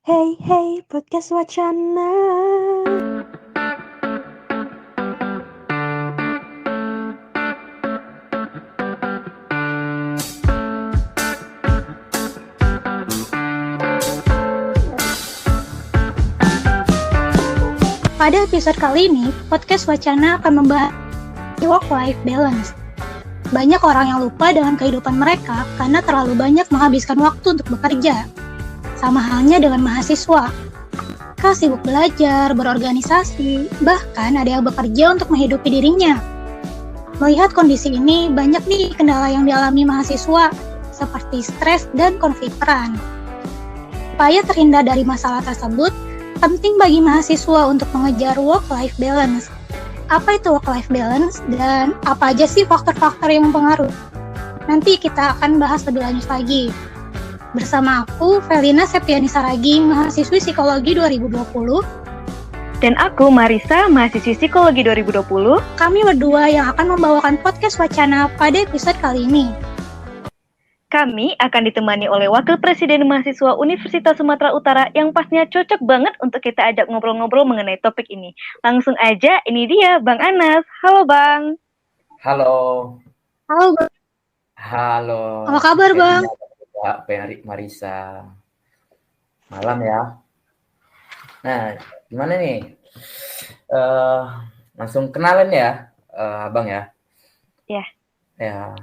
Hey, hey, podcast wacana. Pada episode kali ini, podcast wacana akan membahas work-life balance. Banyak orang yang lupa dengan kehidupan mereka karena terlalu banyak menghabiskan waktu untuk bekerja. Sama halnya dengan mahasiswa. Mereka sibuk belajar, berorganisasi, bahkan ada yang bekerja untuk menghidupi dirinya. Melihat kondisi ini, banyak nih kendala yang dialami mahasiswa, seperti stres dan konflik peran. Supaya terhindar dari masalah tersebut, penting bagi mahasiswa untuk mengejar work-life balance. Apa itu work-life balance dan apa aja sih faktor-faktor yang mempengaruhi? Nanti kita akan bahas lebih lanjut lagi. Bersama aku, Felina Septiani Saragi, mahasiswi Psikologi 2020. Dan aku, Marisa, mahasiswi Psikologi 2020. Kami berdua yang akan membawakan podcast wacana pada episode kali ini. Kami akan ditemani oleh Wakil Presiden Mahasiswa Universitas Sumatera Utara yang pastinya cocok banget untuk kita ajak ngobrol-ngobrol mengenai topik ini. Langsung aja, ini dia Bang Anas. Halo Bang. Halo. Halo Bang. Halo. Apa kabar Bang? Pak Marisa. Malam ya. Nah, gimana nih? Langsung kenalan ya, Abang ya. Ya. Ya.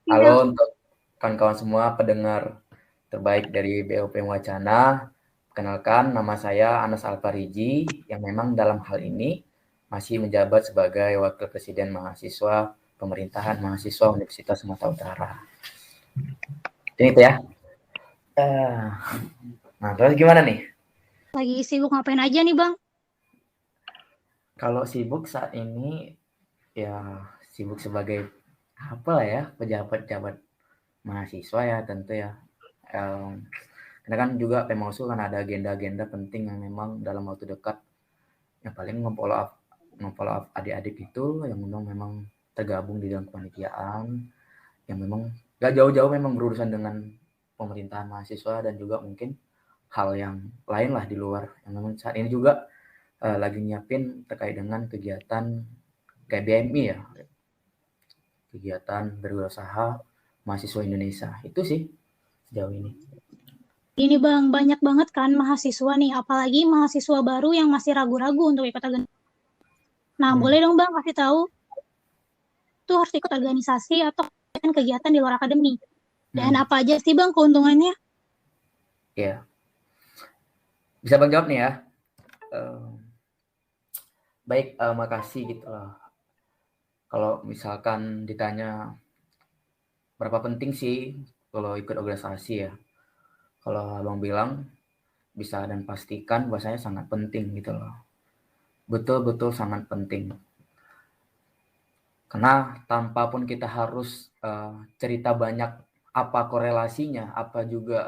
Halo untuk kawan-kawan semua pendengar terbaik dari BOP Wacana. Kenalkan, nama saya Anas Alfariji yang memang dalam hal ini masih menjabat sebagai Wakil Presiden Mahasiswa Pemerintahan Mahasiswa Universitas Sumatera Utara. Ini itu ya. Nah, terus gimana nih? Lagi sibuk ngapain aja nih Bang? Kalau sibuk saat ini, ya sibuk sebagai apa ya, pejabat-pejabat mahasiswa ya tentu ya. Karena kan juga Pemausu kan ada agenda-agenda penting yang memang dalam waktu dekat, yang paling nge-follow up adik-adik itu yang memang tergabung di dalam kepanitiaan, yang memang gak jauh-jauh memang berurusan dengan pemerintahan mahasiswa dan juga mungkin hal yang lain lah di luar yang memang saat ini juga lagi nyiapin terkait dengan kegiatan KBMI ya, kegiatan berwirausaha mahasiswa Indonesia. Itu sih sejauh ini. Ini Bang, banyak banget kan mahasiswa nih, apalagi mahasiswa baru yang masih ragu-ragu untuk ikut organisasi. Nah, boleh dong Bang kasih tahu tuh harus ikut organisasi atau kegiatan di luar akademi. Dan apa aja sih Bang keuntungannya? Ya. Bisa Bang jawab nih ya. Baik, makasih gitu loh. Kalau misalkan ditanya berapa penting sih kalau ikut organisasi ya. Kalau Abang bilang bisa dan pastikan bahwasanya sangat penting gitu loh. Betul-betul sangat penting. Karena tanpa pun kita harus cerita banyak apa korelasinya, apa juga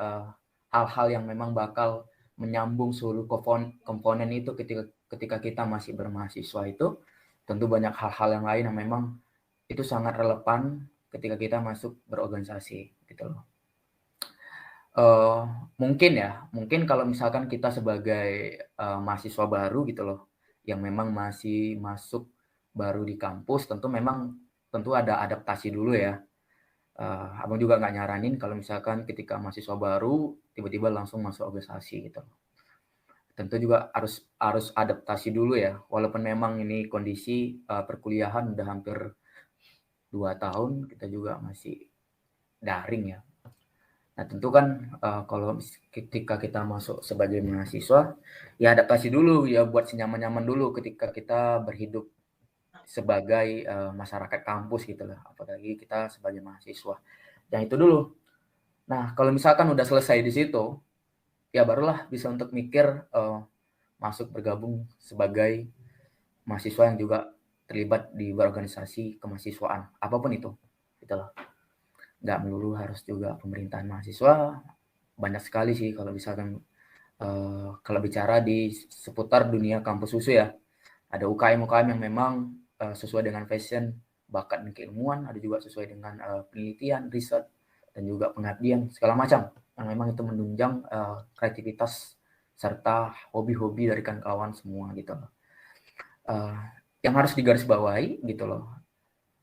hal-hal yang memang bakal menyambung seluruh komponen itu ketika kita masih bermahasiswa itu, tentu banyak hal-hal yang lain yang memang itu sangat relevan ketika kita masuk berorganisasi gitu loh. Mungkin kalau misalkan kita sebagai mahasiswa baru gitu loh, yang memang masih masuk baru di kampus, tentu ada adaptasi dulu ya. Abang juga nggak nyaranin kalau misalkan ketika mahasiswa baru tiba-tiba langsung masuk organisasi gitu. Tentu juga harus adaptasi dulu ya. Walaupun memang ini kondisi perkuliahan udah hampir 2 tahun, kita juga masih daring ya. Nah tentu kan kalau ketika kita masuk sebagai mahasiswa, ya adaptasi dulu ya, buat senyaman-nyaman dulu ketika kita berhidup sebagai masyarakat kampus gitu lah, apalagi kita sebagai mahasiswa. Yang itu dulu. Nah kalau misalkan udah selesai di situ, ya barulah bisa untuk mikir masuk bergabung sebagai mahasiswa yang juga terlibat di berorganisasi kemahasiswaan, apapun itu. Gitu loh. Nggak melulu harus juga pemerintahan mahasiswa, banyak sekali sih kalau misalkan kalau bicara di seputar dunia kampus susu ya. Ada UKM-UKM yang memang sesuai dengan passion, bakat dan keilmuan, ada juga sesuai dengan penelitian, riset, dan juga pengabdian, segala macam yang memang itu menunjang kreativitas serta hobi-hobi dari kawan-kawan semua gitu loh. Yang harus digarisbawahi gitu loh,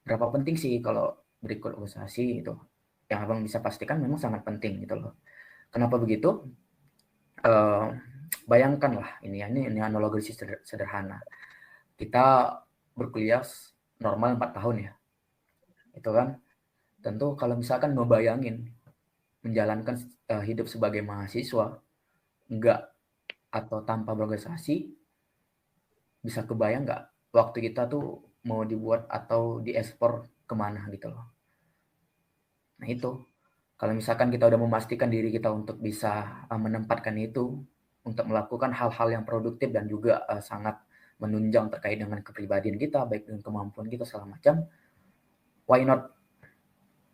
berapa penting sih kalau berikut organisasi itu, yang abang bisa pastikan memang sangat penting gitu loh. Kenapa begitu? Bayangkanlah ini analogi sederhana, kita berkuliah normal 4 tahun ya, itu kan tentu kalau misalkan mau bayangin menjalankan hidup sebagai mahasiswa enggak atau tanpa berorganisasi, bisa kebayang nggak waktu kita tuh mau dibuat atau diekspor kemana gitu loh. Nah itu, kalau misalkan kita udah memastikan diri kita untuk bisa menempatkan itu, untuk melakukan hal-hal yang produktif dan juga sangat menunjang terkait dengan kepribadian kita, baik dengan kemampuan kita segala macam, why not?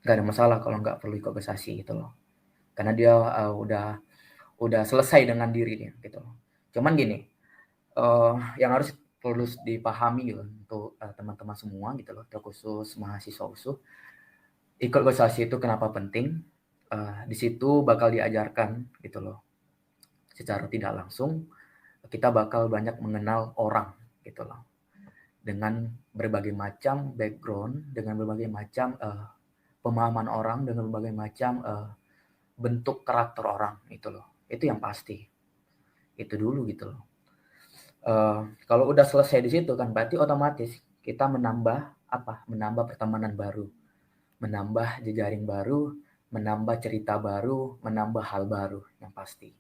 Gak ada masalah kalau nggak perlu ikut organisasi gitu loh. Karena dia udah selesai dengan dirinya gitu loh. Cuman gini, yang harus perlu dipahami gitu, untuk teman-teman semua gitu loh, terkhusus mahasiswa USU, ikut organisasi itu kenapa penting? Di situ bakal diajarkan gitu loh, secara tidak langsung kita bakal banyak mengenal orang gitu loh, dengan berbagai macam background, dengan berbagai macam pemahaman orang, dengan berbagai macam bentuk karakter orang itu loh. Itu yang pasti. Itu dulu gitu loh. Kalau udah selesai di situ kan berarti otomatis kita menambah apa? Menambah pertemanan baru, menambah jejaring baru, menambah cerita baru, menambah hal baru yang pasti.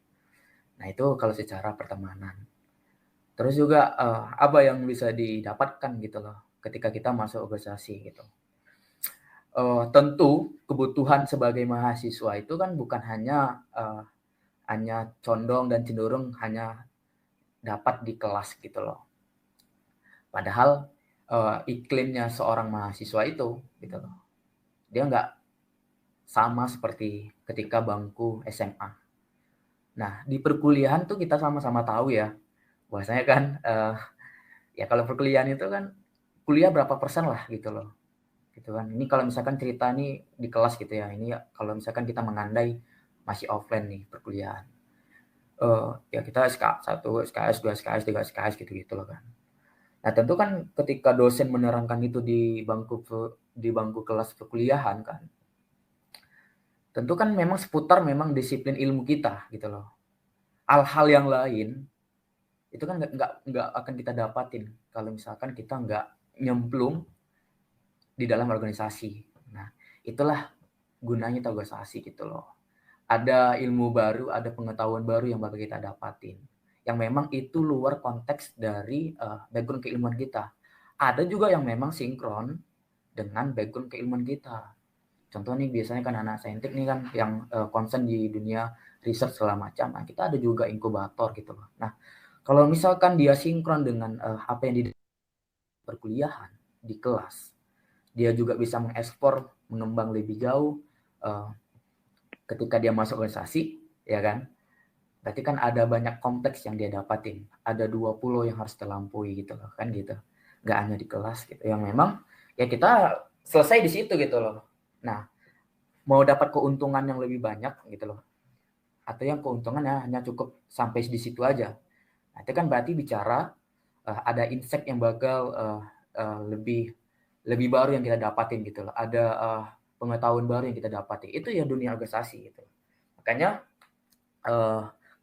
Nah itu kalau secara pertemanan. Terus juga apa yang bisa didapatkan gitu loh ketika kita masuk organisasi gitu. Tentu kebutuhan sebagai mahasiswa itu kan bukan hanya condong dan cenderung hanya dapat di kelas gitu loh. Padahal iklimnya seorang mahasiswa itu gitu loh, dia nggak sama seperti ketika bangku SMA. Nah di perkuliahan tuh kita sama-sama tahu ya, bahwasanya kan ya kalau perkuliahan itu kan kuliah berapa persen lah gitu loh. Gitu kan. Ini kalau misalkan cerita nih di kelas gitu ya, ini ya kalau misalkan kita mengandai masih offline nih perkuliahan. Ya kita SK1, SKS, 2 SKS, 3 SKS gitu-gitu loh kan. Nah, tentu kan ketika dosen menerangkan itu di bangku kelas perkuliahan kan, tentu kan memang seputar memang disiplin ilmu kita gitu loh. Hal-hal yang lain itu kan nggak akan kita dapatin kalau misalkan kita nggak nyemplung di dalam organisasi. Nah, itulah gunanya organisasi gitu loh. Ada ilmu baru, ada pengetahuan baru yang bakal kita dapatin. Yang memang itu luar konteks dari background keilmuan kita. Ada juga yang memang sinkron dengan background keilmuan kita. Contoh nih biasanya kan anak saintek nih kan yang concern di dunia research segala macam. Nah, kita ada juga inkubator gitu loh. Nah, kalau misalkan dia sinkron dengan apa yang di perkuliahan, di kelas, dia juga bisa mengekspor, mengembang lebih jauh ketika dia masuk organisasi, ya kan? Berarti kan ada banyak kompleks yang dia dapatin. Ada 20 yang harus terlampaui gitu loh, kan gitu. Nggak hanya di kelas gitu. Yang memang ya kita selesai di situ gitu loh. Nah, mau dapat keuntungan yang lebih banyak gitu loh. Atau yang keuntungannya hanya cukup sampai di situ aja. Nah, itu kan berarti bicara ada insight yang bakal lebih baru yang kita dapatin gitu loh. Ada pengetahuan baru yang kita dapatin. Itu ya dunia organisasi gitu. Makanya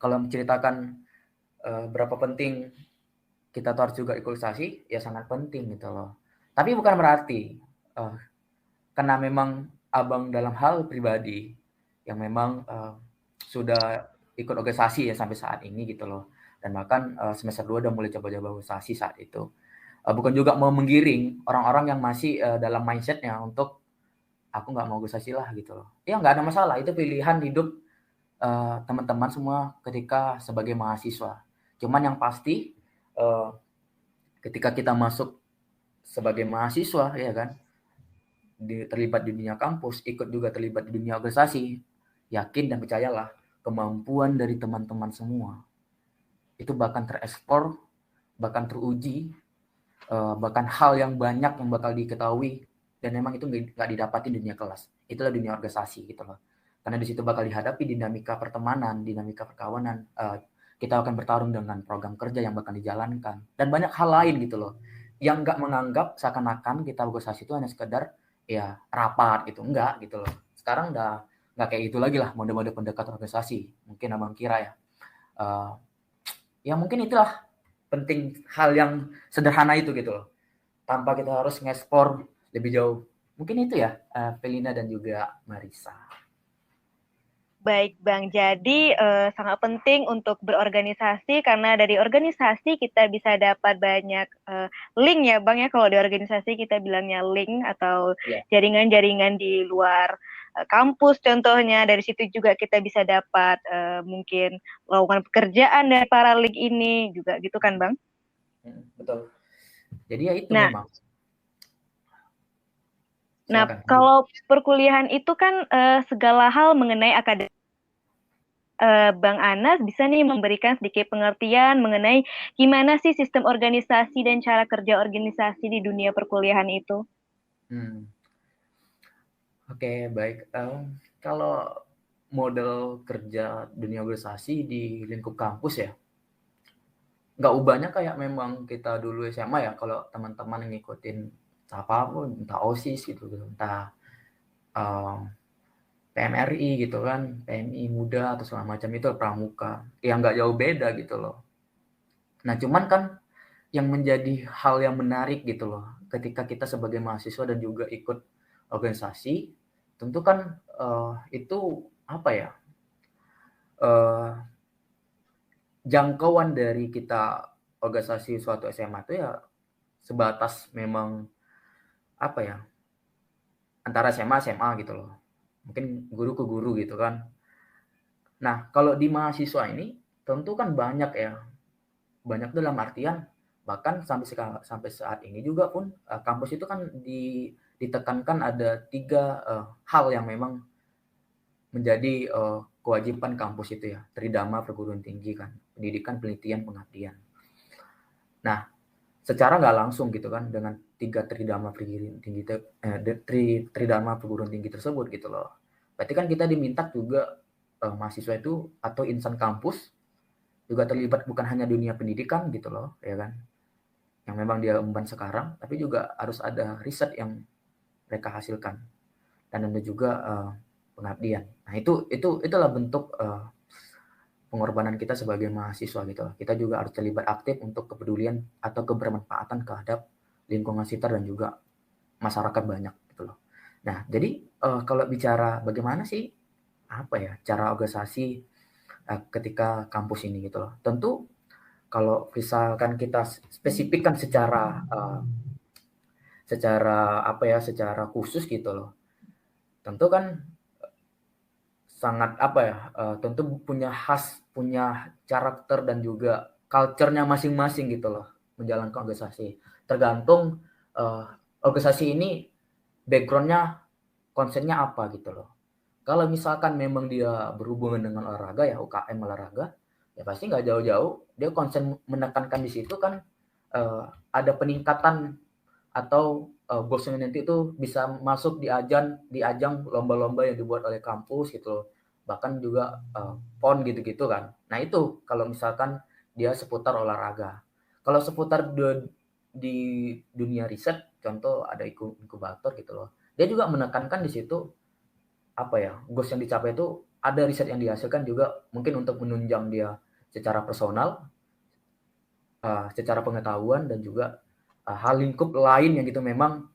kalau menceritakan berapa penting kita harus juga organisasi, ya sangat penting gitu loh. Tapi bukan berarti karena memang abang dalam hal pribadi yang memang sudah ikut organisasi ya sampai saat ini gitu loh. Dan bahkan semester 2 udah mulai coba-coba organisasi saat itu. Bukan juga mau menggiring orang-orang yang masih dalam mindsetnya untuk aku nggak mau organisasi lah gitu loh. Ya nggak ada masalah, itu pilihan hidup teman-teman semua ketika sebagai mahasiswa. Cuman yang pasti ketika kita masuk sebagai mahasiswa ya kan, terlibat di dunia kampus, ikut juga terlibat di dunia organisasi, yakin dan percayalah kemampuan dari teman-teman semua itu bahkan terekspor, bahkan teruji, bahkan hal yang banyak yang bakal diketahui dan memang itu nggak didapatin di dunia kelas. Itulah dunia organisasi gitu loh. Karena di situ bakal dihadapi dinamika pertemanan, dinamika perkawanan, kita akan bertarung dengan program kerja yang bakal dijalankan, dan banyak hal lain gitu loh, yang nggak menganggap seakan-akan kita organisasi itu hanya sekedar ya rapat gitu, enggak gitu loh. Sekarang udah nggak kayak gitu lagi lah mode-mode pendekat organisasi, mungkin abang kira ya. Ya mungkin itulah penting hal yang sederhana itu gitu loh, tanpa kita harus ngeksplor lebih jauh. Mungkin itu ya, Felina dan juga Marisa. Baik Bang, jadi sangat penting untuk berorganisasi karena dari organisasi kita bisa dapat banyak link ya Bang ya, kalau di organisasi kita bilangnya link atau jaringan-jaringan di luar kampus contohnya, dari situ juga kita bisa dapat mungkin lowongan pekerjaan dari para link ini juga gitu kan Bang? Betul. Jadi ya itu memang. Nah, Silakan. kalau perkuliahan itu kan segala hal mengenai akademik. Bang Anas bisa nih memberikan sedikit pengertian mengenai gimana sih sistem organisasi dan cara kerja organisasi di dunia perkuliahan itu? Oke, baik. Kalau model kerja dunia organisasi di lingkup kampus ya, nggak ubahnya kayak memang kita dulu SMA ya. Kalau teman-teman ngikutin apapun, entah OSIS gitu, entah PMRI gitu kan, PMI muda atau segala macam itu pramuka, yang nggak jauh beda gitu loh. Nah cuman kan yang menjadi hal yang menarik gitu loh, ketika kita sebagai mahasiswa dan juga ikut organisasi, tentu kan itu apa ya, jangkauan dari kita organisasi suatu SMA itu ya sebatas memang apa ya, antara SMA gitu loh, mungkin guru ke guru gitu kan. Nah kalau di mahasiswa ini tentu kan banyak ya, banyak dalam artian bahkan sampai saat ini juga pun kampus itu kan ditekankan ada 3 hal yang memang menjadi kewajiban kampus itu ya, tridharma perguruan tinggi kan, pendidikan, penelitian, pengabdian. Nah secara nggak langsung gitu kan, dengan 3 tridharma perguruan tinggi tridharma perguruan tinggi tersebut gitu loh, berarti kan kita diminta juga mahasiswa itu atau insan kampus juga terlibat bukan hanya dunia pendidikan gitu loh ya kan, yang memang dia emban sekarang, tapi juga harus ada riset yang mereka hasilkan, dan ada juga pengabdian. Nah itulah bentuk pengorbanan kita sebagai mahasiswa gitu loh. Kita juga harus terlibat aktif untuk kepedulian atau kebermanfaatan terhadap lingkungan sekitar dan juga masyarakat banyak gitu loh. Nah jadi kalau bicara bagaimana sih apa ya cara organisasi ketika kampus ini gitu loh, tentu kalau misalkan kita spesifikkan secara apa ya, secara khusus gitu loh, tentu kan sangat apa ya, tentu punya karakter dan juga culture-nya masing-masing gitu loh menjalankan organisasi. Tergantung organisasi ini background-nya, konsennya apa gitu loh. Kalau misalkan memang dia berhubungan dengan olahraga ya, UKM olahraga, ya pasti nggak jauh-jauh dia konsen menekankan di situ kan ada peningkatan atau goalsnya nanti itu bisa masuk di ajang lomba-lomba yang dibuat oleh kampus gitu loh. Bahkan juga PON gitu-gitu kan. Nah itu kalau misalkan dia seputar olahraga. Kalau seputar di dunia riset, contoh ada inkubator gitu loh, dia juga menekankan di situ apa ya, goals yang dicapai itu ada riset yang dihasilkan juga mungkin untuk menunjang dia secara personal, secara pengetahuan, dan juga hal lingkup lain yang gitu memang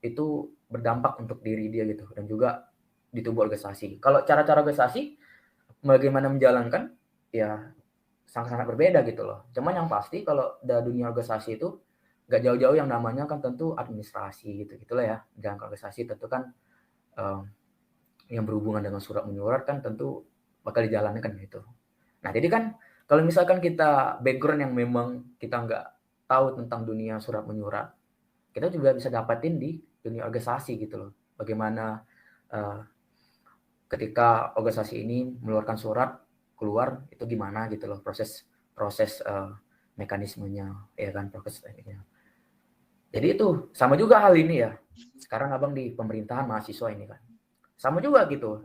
itu berdampak untuk diri dia gitu, dan juga di tubuh organisasi. Kalau cara-cara organisasi bagaimana menjalankan ya sangat-sangat berbeda gitu loh. Cuman yang pasti kalau dari dunia organisasi itu nggak jauh-jauh yang namanya kan tentu administrasi gitu-gitulah ya. Menjalankan organisasi tentu kan yang berhubungan dengan surat menyurat kan tentu bakal dijalankan gitu. Nah jadi kan kalau misalkan kita background yang memang kita nggak tahu tentang dunia surat menyurat, kita juga bisa dapatin di dunia organisasi gitu loh. Bagaimana ketika organisasi ini mengeluarkan surat keluar itu gimana gitu loh, proses mekanismenya ya kan, proses tekniknya. Jadi itu sama juga hal ini ya. Sekarang abang di pemerintahan mahasiswa ini kan sama juga gitu,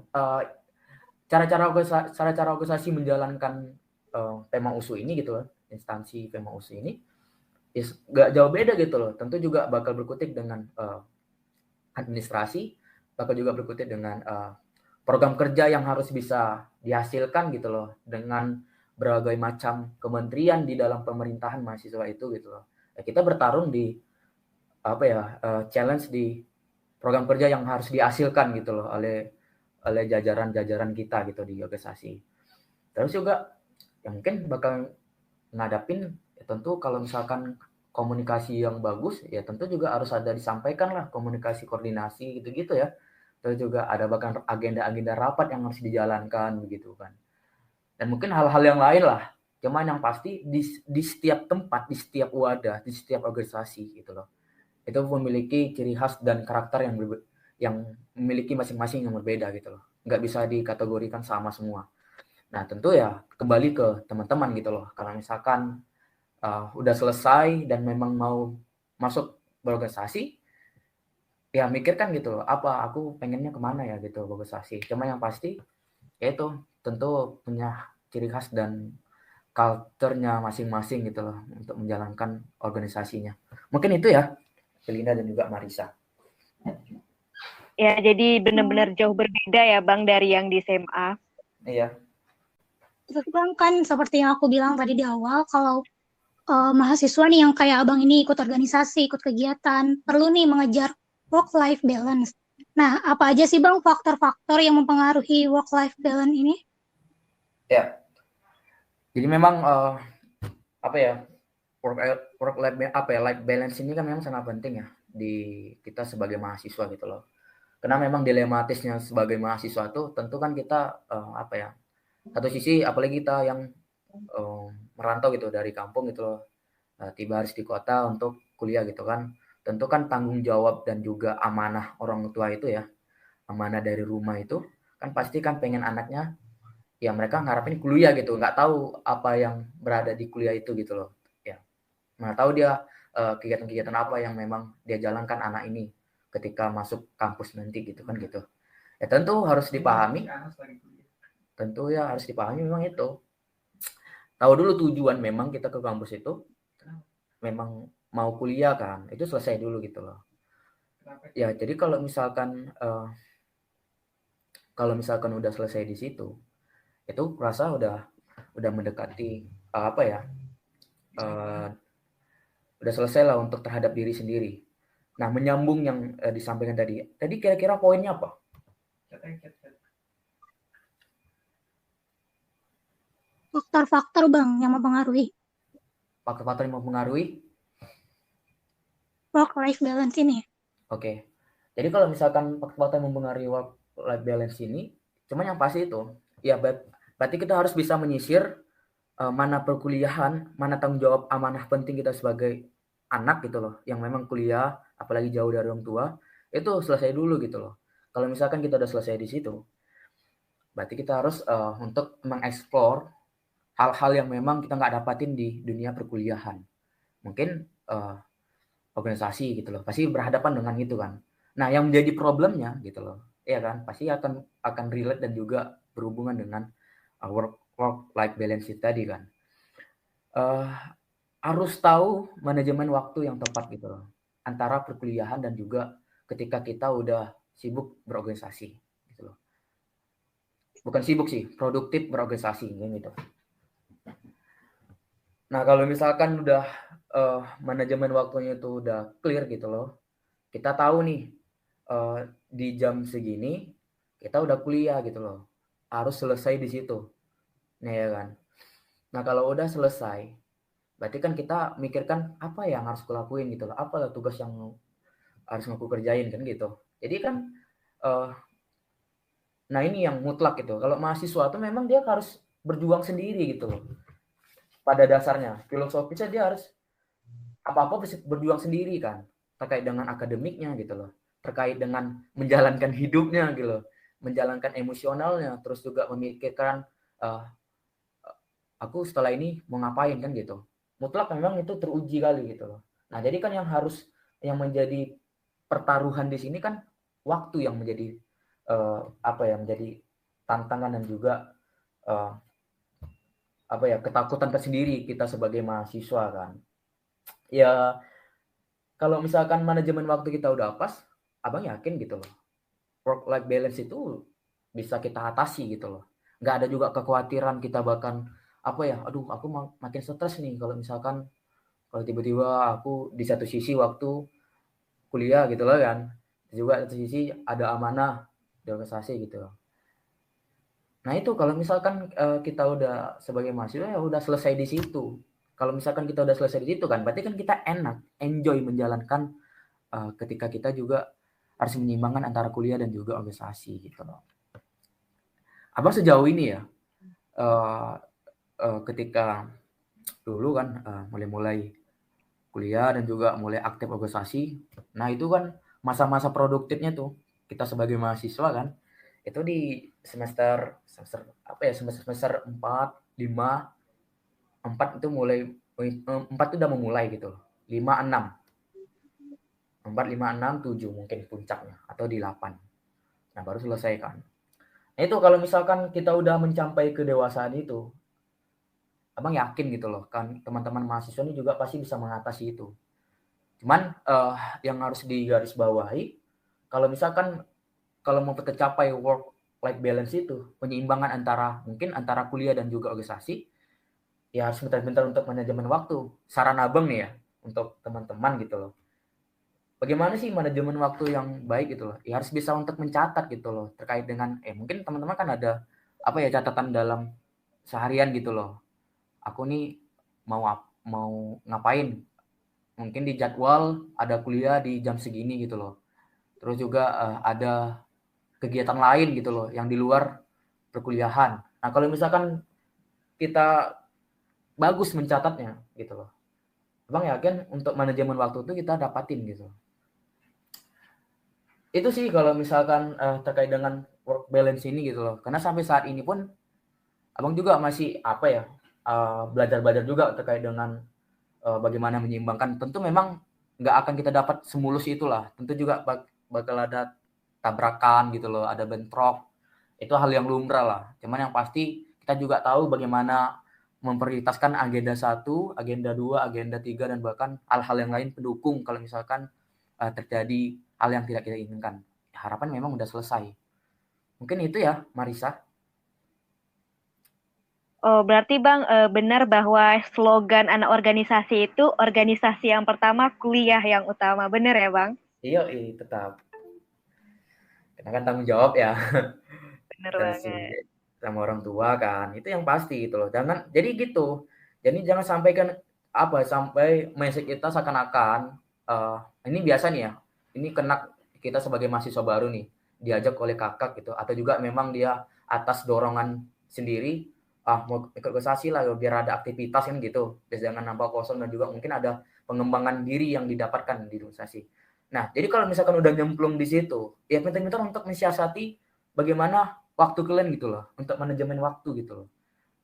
cara-cara organisasi menjalankan Pema USU ini gitu loh, instansi Pema USU ini nggak jauh beda gitu loh. Tentu juga bakal berkutik dengan administrasi, bakal juga berkutik dengan program kerja yang harus bisa dihasilkan gitu loh, dengan berbagai macam kementerian di dalam pemerintahan mahasiswa itu gitu loh. Kita bertarung di challenge di program kerja yang harus dihasilkan gitu loh oleh jajaran-jajaran kita gitu di organisasi. Terus juga yang mungkin bakal ngadapin ya tentu kalau misalkan komunikasi yang bagus ya tentu juga harus ada disampaikan lah, komunikasi koordinasi gitu-gitu ya. Terus juga ada bahkan agenda-agenda rapat yang harus dijalankan begitu kan. Dan mungkin hal-hal yang lain lah. Cuman yang pasti di setiap tempat, di setiap wadah, di setiap organisasi gitu loh. Itu memiliki ciri khas dan karakter yang memiliki masing-masing yang berbeda gitu loh. Nggak bisa dikategorikan sama semua. Nah tentu ya kembali ke teman-teman gitu loh. Kalau misalkan udah selesai dan memang mau masuk berorganisasi, ya mikirkan gitu loh, apa aku pengennya kemana ya gitu berorganisasi. Cuma yang pasti yaitu tentu punya ciri khas dan culture-nya masing-masing gitu loh untuk menjalankan organisasinya. Mungkin itu ya, Belinda dan juga Marisa. Ya, jadi benar-benar jauh berbeda ya Bang dari yang di SMA. Iya. Terus Bang, kan seperti yang aku bilang tadi di awal, kalau mahasiswa nih yang kayak abang ini ikut organisasi, ikut kegiatan, perlu nih mengejar work-life balance. Nah, apa aja sih Bang faktor-faktor yang mempengaruhi work-life balance ini? Ya. Jadi memang life balance ini kan memang sangat penting ya di kita sebagai mahasiswa gitu loh. Karena memang dilematisnya sebagai mahasiswa tuh tentu kan kita satu sisi apalagi kita yang merantau gitu dari kampung gitu loh, tiba harus di kota untuk kuliah gitu kan. Tentu kan tanggung jawab dan juga amanah orang tua itu ya, amanah dari rumah itu kan pasti kan pengen anaknya ya mereka ngarepin kuliah gitu, nggak tahu apa yang berada di kuliah itu gitu loh ya, nggak tahu dia kegiatan-kegiatan apa yang memang dia jalankan anak ini ketika masuk kampus nanti gitu kan gitu ya. Tentu harus dipahami memang itu, tahu dulu tujuan memang kita ke kampus itu memang mau kuliah kan, itu selesai dulu gitu loh ya. Jadi kalau misalkan udah selesai di situ, itu rasa udah mendekati udah selesai lah untuk terhadap diri sendiri. Nah menyambung yang disampaikan tadi kira-kira poinnya apa? Faktor-faktor Bang yang mempengaruhi Faktor-faktor yang mempengaruhi work-life balance ini. Oke. Jadi kalau misalkan faktor-faktor yang mempengaruhi work-life balance ini, cuma yang pasti itu, ya berarti kita harus bisa menyisir mana perkuliahan, mana tanggung jawab amanah penting kita sebagai anak gitu loh, yang memang kuliah, apalagi jauh dari orang tua, itu selesai dulu gitu loh. Kalau misalkan kita udah selesai di situ, berarti kita harus untuk mengeksplor hal-hal yang memang kita nggak dapatin di dunia perkuliahan. Mungkin organisasi gitu loh, pasti berhadapan dengan itu kan. Nah yang menjadi problemnya gitu loh, ya kan, pasti akan relate dan juga berhubungan dengan work-life balance tadi kan. Harus tahu manajemen waktu yang tepat gitu loh, antara perkuliahan dan juga ketika kita udah sibuk berorganisasi gitu loh. Bukan sibuk sih, produktif berorganisasi gitu. Nah kalau misalkan udah manajemen waktunya itu udah clear gitu loh, kita tahu nih di jam segini kita udah kuliah gitu loh, harus selesai di situ, nih ya kan. Nah kalau udah selesai, berarti kan kita mikirkan apa yang harus kulakuin gitu loh, apa tugas yang harus aku kerjain kan gitu. Jadi kan nah ini yang mutlak gitu. Kalau mahasiswa tuh memang dia harus berjuang sendiri gitu loh. Pada dasarnya filosofisnya dia harus apa-apa berjuang sendiri kan, terkait dengan akademiknya gitu loh, terkait dengan menjalankan hidupnya gitu loh, menjalankan emosionalnya, terus juga memikirkan aku setelah ini mau ngapain kan gitu. Mutlak memang itu teruji kali gitu loh. Nah jadi kan yang menjadi pertaruhan di sini kan waktu yang menjadi menjadi tantangan dan juga ketakutan tersendiri kita sebagai mahasiswa kan. Ya kalau misalkan manajemen waktu kita udah pas, abang yakin gitu loh, work life balance itu bisa kita atasi gitu loh. Nggak ada juga kekhawatiran kita bahkan aduh aku makin stres nih kalau misalkan kalau tiba-tiba aku di satu sisi waktu kuliah gitu loh kan, juga satu sisi ada amanah di organisasi gitu loh. Nah itu kalau misalkan kita udah sebagai mahasiswa ya udah selesai di situ. Kalau misalkan kita udah selesai di situ kan, berarti kan kita enjoy menjalankan ketika kita juga harus menyeimbangkan antara kuliah dan juga organisasi gitu loh. Abang sejauh ini ya, ketika dulu kan mulai kuliah dan juga mulai aktif organisasi, nah itu kan masa-masa produktifnya tuh kita sebagai mahasiswa kan, itu di semester 4, 5, 4 itu mulai 4 itu udah memulai gitu loh. 5, 6. 4, 5, 6, 7 mungkin puncaknya atau di 8. Nah, baru selesai kan. Nah, itu kalau misalkan kita udah mencapai kedewasaan itu, abang yakin gitu loh kan teman-teman mahasiswa ini juga pasti bisa mengatasi itu. Cuman yang harus digarisbawahi kalau misalkan kalau mau tercapai work life balance itu, penyeimbangan antara kuliah dan juga organisasi, ya harus bentar-bentar untuk manajemen waktu. Saran abang nih ya untuk teman-teman gitu loh. Bagaimana sih manajemen waktu yang baik gitu loh? Ya harus bisa untuk mencatat gitu loh terkait dengan mungkin teman-teman kan ada catatan dalam seharian gitu loh. Aku nih mau ngapain? Mungkin di jadwal ada kuliah di jam segini gitu loh. Terus juga ada kegiatan lain gitu loh yang di luar perkuliahan. Nah, kalau misalkan kita bagus mencatatnya gitu loh. Abang yakin untuk manajemen waktu itu kita dapatin gitu. Itu sih kalau misalkan terkait dengan work balance ini gitu loh. Karena sampai saat ini pun abang juga masih belajar-belajar juga terkait dengan bagaimana menyeimbangkan. Tentu memang nggak akan kita dapat semulus itulah. Tentu juga bakal ada tabrakan gitu loh, ada bentrok. Itu hal yang lumrah lah. Cuman yang pasti kita juga tahu bagaimana memprioritaskan agenda 1, agenda 2, agenda 3, dan bahkan hal-hal yang lain pendukung kalau misalkan terjadi hal yang tidak kita inginkan. Harapan memang udah selesai. Mungkin itu ya, Marisa. Oh, berarti Bang benar bahwa slogan anak organisasi itu organisasi yang pertama, kuliah yang utama. Benar ya Bang? Iya, tetap. Karena kan tanggung jawab ya. Benar Terus banget. sama orang tua kan. Itu yang pasti gitu loh. Jadi gitu. Jadi jangan sampai mindset kita seakan-akan ini biasa nih ya. Ini kena kita sebagai mahasiswa baru nih, diajak oleh kakak gitu atau juga memang dia atas dorongan sendiri mau ikut organisasi lah biar ada aktivitas kan gitu. Jangan nampak kosong dan juga mungkin ada pengembangan diri yang didapatkan di organisasi. Nah, jadi kalau misalkan udah nyemplung di situ, ya pintar-pintar untuk mensiasati bagaimana waktu kalian gitu loh, untuk manajemen waktu gitu loh.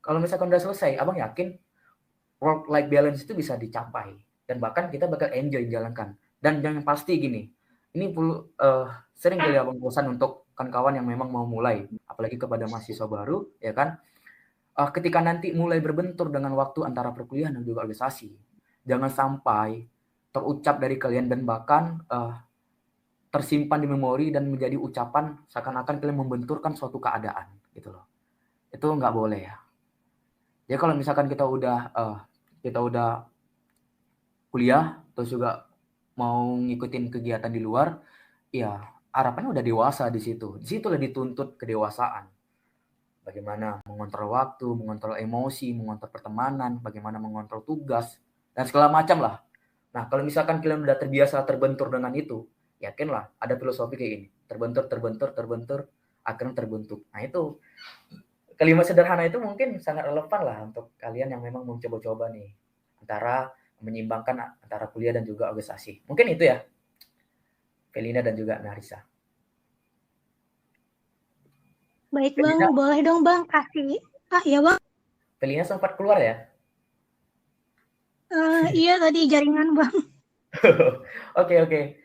Kalau misalkan udah selesai, abang yakin work life balance itu bisa dicapai dan bahkan kita bakal enjoy jalankan. Dan yang pasti gini, ini sering kali abang bosan untuk kawan-kawan yang memang mau mulai, apalagi kepada mahasiswa baru, ya kan? Ketika nanti mulai berbentur dengan waktu antara perkuliahan dan juga organisasi, jangan sampai terucap dari kalian dan bahkan tersimpan di memori dan menjadi ucapan seakan-akan kalian membenturkan suatu keadaan gitu loh. Itu nggak boleh ya. Ya kalau misalkan kita udah kuliah terus juga mau ngikutin kegiatan di luar, ya harapannya udah dewasa di situ. Di situlah dituntut kedewasaan. Bagaimana mengontrol waktu, mengontrol emosi, mengontrol pertemanan, bagaimana mengontrol tugas, dan segala macam lah. Nah, kalau misalkan kalian udah terbiasa terbentur dengan itu, yakinlah ada filosofi kayak gini. Terbentur, akhirnya terbentuk. Nah, itu kalimat sederhana itu mungkin sangat relevan lah untuk kalian yang memang mau coba-coba nih. Antara menyeimbangkan antara kuliah dan juga organisasi. Mungkin itu ya, Felina dan juga Narisa. Baik Felina, Bang, boleh dong Bang kasih. Ya Bang. Felina sempat keluar ya? Iya tadi jaringan Bang. Oke.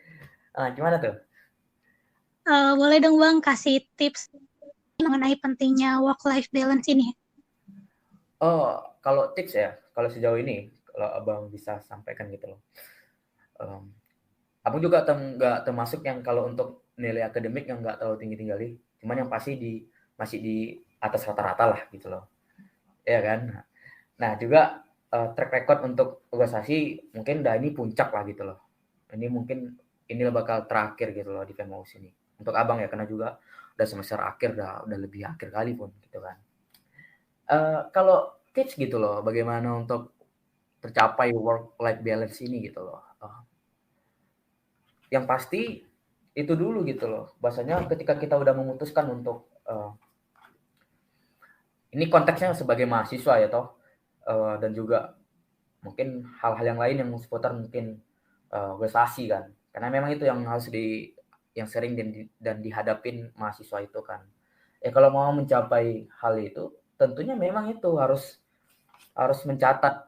Gimana tuh? Boleh dong Bang kasih tips mengenai pentingnya work-life balance ini. Kalau tips ya, kalau sejauh ini, kalau abang bisa sampaikan gitu loh. Abang juga nggak termasuk yang kalau untuk nilai akademik yang nggak terlalu tinggi-tinggi kali, cuman yang pasti masih di atas rata-rata lah gitu loh, ya kan. Nah juga track record untuk organisasi mungkin udah ini puncak lah gitu loh. Ini mungkin ini bakal terakhir gitu loh di FEMAUS ini. Untuk abang ya, karena juga udah semester akhir, udah lebih akhir kali pun gitu kan. Kalau tips gitu loh, bagaimana untuk tercapai work life balance ini gitu loh. Yang pasti itu dulu gitu loh. Bahasanya ketika kita udah memutuskan untuk ini konteksnya sebagai mahasiswa ya toh, dan juga mungkin hal-hal yang lain yang seputar mungkin organisasi kan. Karena memang itu yang harus yang sering dan dihadapin mahasiswa itu kan. Kalau mau mencapai hal itu, tentunya memang itu harus mencatat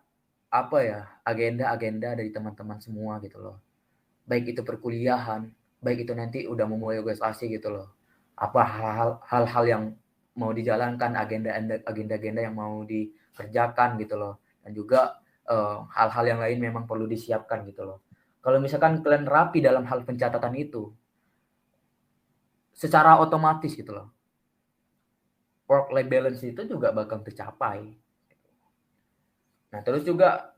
apa ya, agenda-agenda dari teman-teman semua gitu loh. Baik itu perkuliahan, baik itu nanti udah memulai organisasi gitu loh. Apa hal-hal yang mau dijalankan, agenda-agenda yang mau dikerjakan gitu loh. Dan juga hal-hal yang lain memang perlu disiapkan gitu loh. Kalau misalkan kalian rapi dalam hal pencatatan itu, secara otomatis gitu loh, work life balance itu juga bakal tercapai. Nah terus juga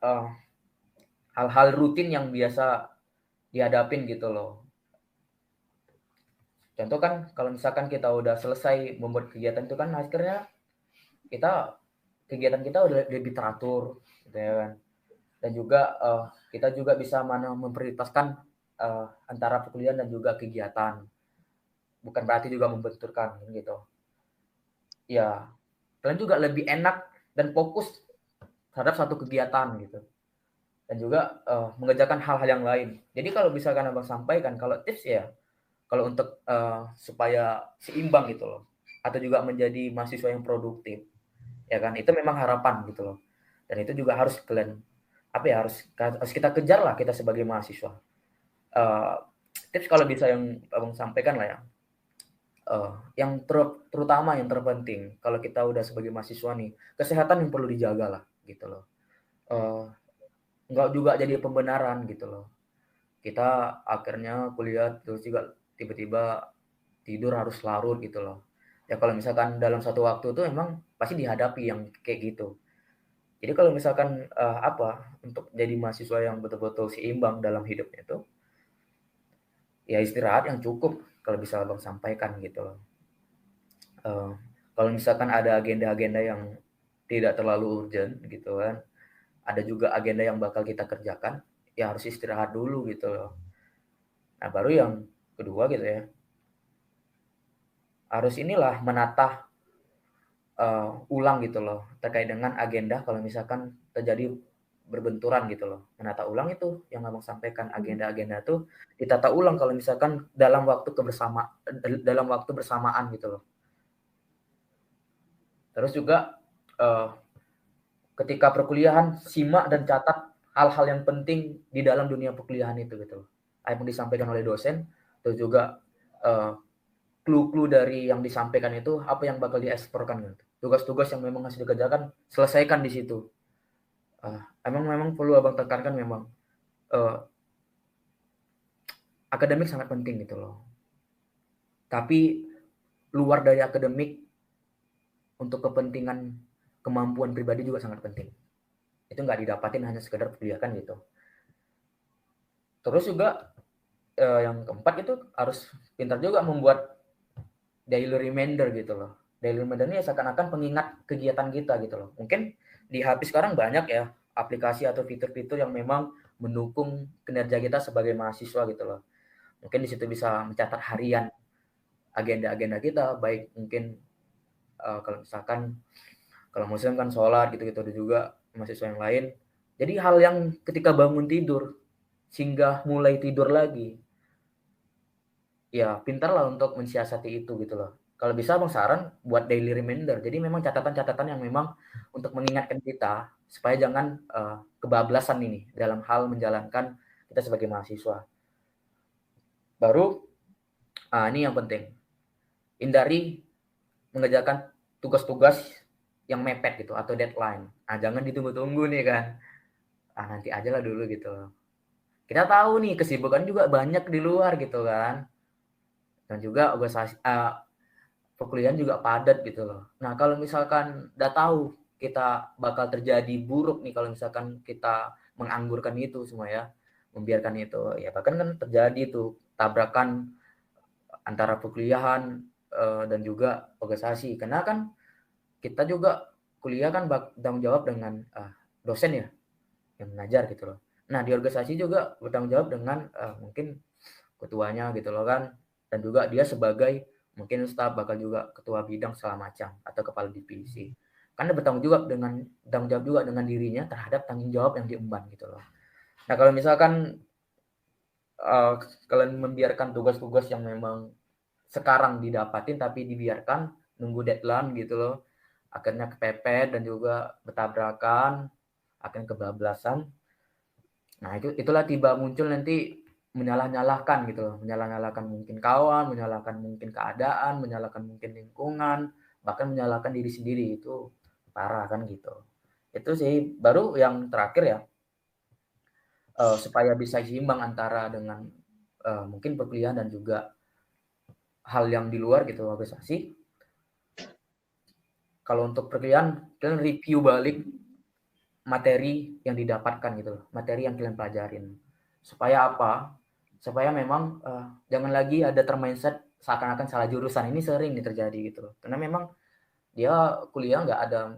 hal-hal rutin yang biasa dihadapin gitu loh. Contoh kan kalau misalkan kita udah selesai membuat kegiatan itu kan akhirnya kegiatan kita udah lebih teratur gitu ya kan. Dan juga kita juga bisa memprioritaskan antara perkuliahan dan juga kegiatan. Bukan berarti juga membenturkan gitu. Ya, kalian juga lebih enak dan fokus terhadap satu kegiatan gitu. Dan juga mengerjakan hal-hal yang lain. Jadi kalau misalkan abang sampaikan, kalau tips ya, kalau untuk supaya seimbang gitu loh, atau juga menjadi mahasiswa yang produktif, ya kan, itu memang harapan gitu loh. Dan itu juga harus kalian harus kita kejar lah kita sebagai mahasiswa. Tips kalau bisa yang abang sampaikan lah ya, yang terutama yang terpenting kalau kita udah sebagai mahasiswa nih, kesehatan yang perlu dijaga lah gitu loh. Nggak juga jadi pembenaran gitu loh. Kita akhirnya kuliah terus juga tiba-tiba tidur harus larut gitu loh. Ya kalau misalkan dalam satu waktu itu emang pasti dihadapi yang kayak gitu. Jadi kalau misalkan untuk jadi mahasiswa yang betul-betul seimbang dalam hidupnya itu, ya istirahat yang cukup kalau bisa abang sampaikan gitu loh. Kalau misalkan ada agenda-agenda yang tidak terlalu urgent gitu kan, ada juga agenda yang bakal kita kerjakan, ya harus istirahat dulu gitu loh. Nah baru yang kedua gitu ya, harus menata ulang gitu loh terkait dengan agenda kalau misalkan terjadi berbenturan gitu loh. Menata ulang itu yang abang sampaikan, agenda-agenda tuh ditata ulang kalau misalkan dalam waktu bersamaan gitu loh. Terus juga ketika perkuliahan simak dan catat hal-hal yang penting di dalam dunia perkuliahan itu gitu loh. Apa yang disampaikan oleh dosen, terus juga clue-clue dari yang disampaikan itu apa yang bakal dieksplorkan gitu. Tugas-tugas yang memang harus dikerjakan selesaikan di situ. Memang perlu abang tekankan memang akademik sangat penting gitu loh. Tapi luar dari akademik untuk kepentingan kemampuan pribadi juga sangat penting. Itu nggak didapatin hanya sekedar perkuliahan gitu. Terus juga yang keempat itu harus pintar juga membuat daily reminder gitu loh. Daily reminder ini seakan-akan pengingat kegiatan kita gitu loh. Mungkin di HP sekarang banyak ya aplikasi atau fitur-fitur yang memang mendukung kinerja kita sebagai mahasiswa gitu loh. Mungkin di situ bisa mencatat harian agenda-agenda kita, baik mungkin kalau misalkan kalau muslim kan sholat gitu-gitu, ada juga mahasiswa yang lain. Jadi hal yang ketika bangun tidur sehingga mulai tidur lagi, ya pintarlah untuk mensiasati itu gitu loh. Kalau bisa abang saran buat daily reminder. Jadi memang catatan-catatan yang memang untuk mengingatkan kita supaya jangan kebablasan ini dalam hal menjalankan kita sebagai mahasiswa. Baru ini yang penting. Hindari mengerjakan tugas-tugas yang mepet gitu atau deadline. Nah, jangan ditunggu-tunggu nih kan. Nanti aja lah dulu gitu. Kita tahu nih kesibukan juga banyak di luar gitu kan. Dan juga organisasi perkuliahan juga padat gitu loh. Nah, kalau misalkan udah tahu kita bakal terjadi buruk nih kalau misalkan kita menganggurkan itu semua ya, membiarkan itu. Ya bahkan kan terjadi tuh tabrakan antara perkuliahan dan juga organisasi. Karena kan kita juga kuliah kan bertanggung jawab dengan dosen ya yang mengajar gitu loh. Nah, di organisasi juga bertanggung jawab dengan mungkin ketuanya gitu loh kan, dan juga dia sebagai mungkin staf, bakal juga ketua bidang segala macam atau kepala divisi. Karena bertanggung jawab juga dengan dirinya terhadap tanggung jawab yang diemban gitu loh. Nah, kalau misalkan kalian membiarkan tugas-tugas yang memang sekarang didapatin tapi dibiarkan nunggu deadline gitu loh, akhirnya kepepet dan juga bertabrakan, akhirnya kebablasan. Nah, itulah tiba muncul nanti menyalah-nyalahkan gitu loh, menyalah-nyalahkan mungkin kawan, menyalahkan mungkin keadaan, menyalahkan mungkin lingkungan, bahkan menyalahkan diri sendiri. Itu parah kan gitu. Itu sih. Baru yang terakhir ya, supaya bisa seimbang antara dengan mungkin perkuliahan dan juga hal yang di luar gitu, organisasi. Kalau untuk perkuliahan, kalian review balik materi yang didapatkan gitu loh, materi yang kalian pelajarin. Supaya apa? Supaya memang jangan lagi ada termindset seakan-akan salah jurusan. Ini sering nih terjadi gitu loh. Karena memang dia kuliah nggak ada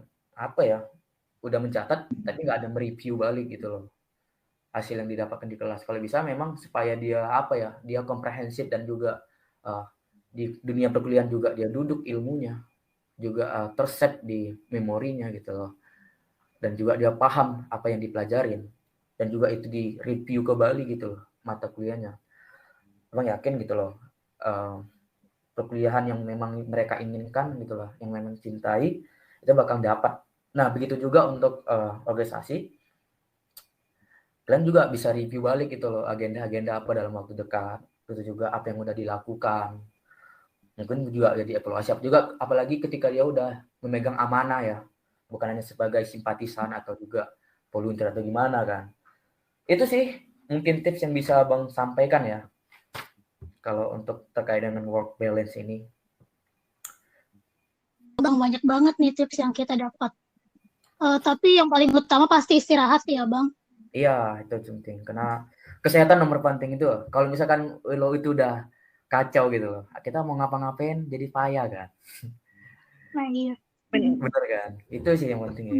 udah mencatat tapi nggak ada mereview balik gitu loh hasil yang didapatkan di kelas. Kalau bisa memang supaya dia dia komprehensif dan juga di dunia perkuliahan juga dia duduk ilmunya juga terset di memorinya gitu loh, dan juga dia paham apa yang dipelajarin dan juga itu di review kembali gitu loh mata kuliahnya. Abang yakin gitu loh perkuliahan yang memang mereka inginkan gitu loh, yang memang cintai, itu bakal dapat. Nah, begitu juga untuk organisasi. Kalian juga bisa review balik gitu loh, agenda-agenda apa dalam waktu dekat, itu juga apa yang udah dilakukan. Mungkin juga jadi evaluasi juga, apalagi ketika dia udah memegang amanah ya, bukan hanya sebagai simpatisan atau juga volunteer atau gimana kan. Itu sih mungkin tips yang bisa Bang sampaikan ya, kalau untuk terkait dengan work balance ini. Bang, banyak banget nih tips yang kita dapat. Tapi yang paling utama pasti istirahat ya, Bang. Iya, itu penting. Karena kesehatan nomor penting itu. Kalau misalkan lo itu udah kacau gitu loh, kita mau ngapa-ngapain jadi payah kan. Nah, iya. Bener kan? Itu sih yang penting ya.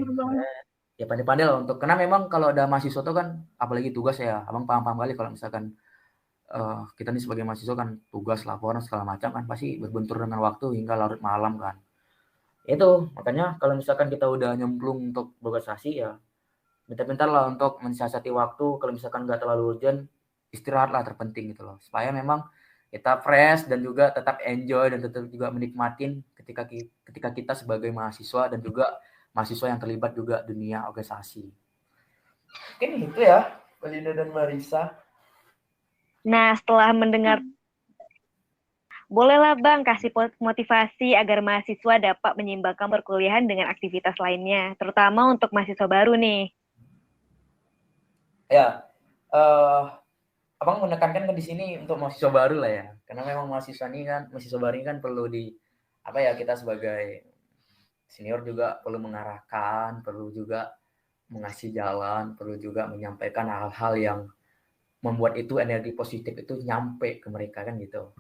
Ya pandai-pandai lah untuk, karena memang kalau ada mahasiswa tuh kan, apalagi tugas ya, abang paham-paham kali kalau misalkan kita nih sebagai mahasiswa kan tugas, laporan segala macam kan pasti berbentur dengan waktu hingga larut malam kan. Itu makanya kalau misalkan kita udah nyemplung untuk berorganisasi ya bentar-bentar lah untuk mensiasati waktu. Kalau misalkan nggak terlalu urgent, istirahat lah terpenting gitu loh, supaya memang kita fresh dan juga tetap enjoy dan tetap juga menikmatin ketika kita sebagai mahasiswa dan juga mahasiswa yang terlibat juga dunia organisasi. Mungkin itu ya, Belinda dan Marisa. Nah, setelah mendengar, bolehlah Bang kasih motivasi agar mahasiswa dapat menyeimbangkan perkuliahan dengan aktivitas lainnya, terutama untuk mahasiswa baru nih. Ya, abang menekankan di sini untuk mahasiswa baru lah ya, karena memang mahasiswa baru ini kan perlu kita sebagai senior juga perlu mengarahkan, perlu juga mengasih jalan, perlu juga menyampaikan hal-hal yang membuat itu energi positif itu nyampe ke mereka kan gitu.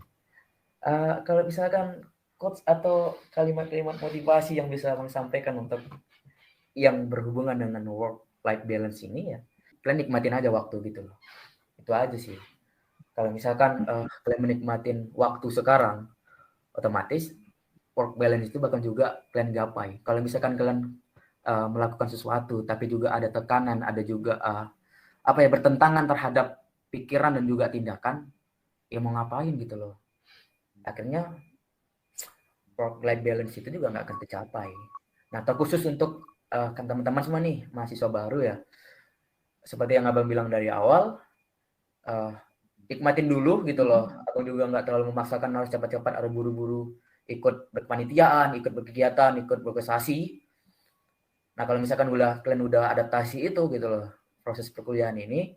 Kalau misalkan quotes atau kalimat-kalimat motivasi yang bisa abang sampaikan untuk yang berhubungan dengan work-life balance ini ya, kalian nikmatin aja waktu gitu loh. Itu aja sih. Kalau misalkan kalian menikmatin waktu sekarang, otomatis work balance itu bakal juga kalian gapai. Kalau misalkan kalian melakukan sesuatu, tapi juga ada tekanan, ada juga bertentangan terhadap pikiran dan juga tindakan, ya mau ngapain gitu loh. Akhirnya work-life balance itu juga nggak akan tercapai. Nah, terkhusus untuk kan teman-teman semua nih, mahasiswa baru ya, seperti yang abang bilang dari awal, nikmatin dulu gitu loh. Abang juga nggak terlalu memaksakan harus cepat-cepat atau buru-buru ikut berpanitiaan, ikut berkegiatan, ikut berorganisasi. Nah, kalau misalkan kalian udah adaptasi itu gitu loh, proses perkuliahan ini,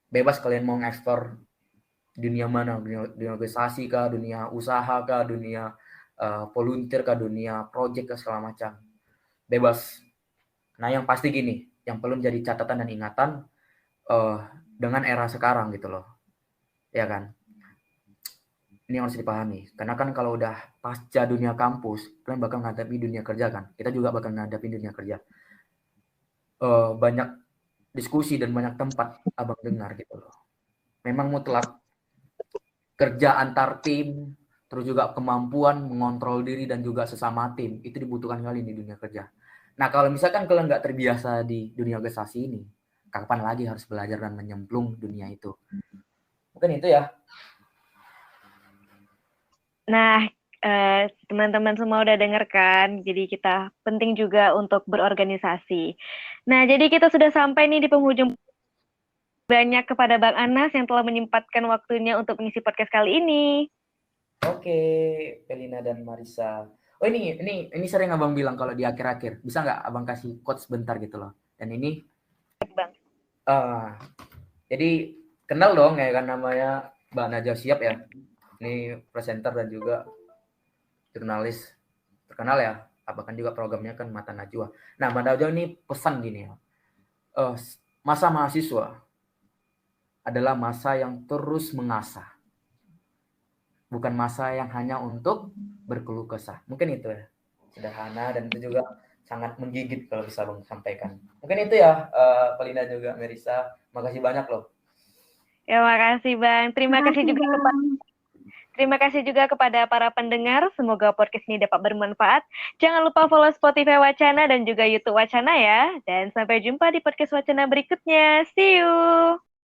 bebas kalian mau ngeksplor dunia mana, dunia organisasi kah, dunia usaha kah, dunia volunteer kah, dunia project kah, segala macam. Bebas. Nah, yang pasti gini, yang perlu menjadi catatan dan ingatan dengan era sekarang gitu loh. Ya kan? Ini harus dipahami. Karena kan kalau udah pasca dunia kampus, kalian bakal menghadapi dunia kerja kan. Kita juga bakal menghadapi dunia kerja. Banyak diskusi dan banyak tempat abang dengar gitu loh. Memang mutlak kerja antar tim, terus juga kemampuan mengontrol diri dan juga sesama tim, itu dibutuhkan kali di dunia kerja. Nah, kalau misalkan kalian nggak terbiasa di dunia organisasi ini, kapan lagi harus belajar dan menyemplung dunia itu? Mungkin itu ya. Nah, teman-teman semua udah denger kan, jadi kita penting juga untuk berorganisasi. Nah, jadi kita sudah sampai nih di penghujung. Banyak kepada Bang Anas yang telah menyempatkan waktunya untuk mengisi podcast kali ini. Oke, Pelina dan Marisa. Oh, ini sering abang bilang kalau di akhir-akhir. Bisa nggak abang kasih quotes sebentar gitu loh. Dan ini, Bang. jadi kenal dong ya kan, namanya Mbak Najwa Shihab ya. Ini presenter dan juga jurnalis terkenal ya. Bahkan juga programnya kan Mata Najwa. Nah, Mbak Najwa ini pesan gini ya. Masa mahasiswa adalah masa yang terus mengasah. Bukan masa yang hanya untuk berkeluh kesah. Mungkin itu ya. Sederhana dan itu juga sangat menggigit kalau bisa Bang sampaikan. Mungkin itu ya, Pelina juga Merisa. Makasih banyak loh. Ya, makasih Bang. Terima kasih juga kepada para pendengar. Semoga podcast ini dapat bermanfaat. Jangan lupa follow Spotify Wacana dan juga YouTube Wacana ya. Dan sampai jumpa di podcast Wacana berikutnya. See you.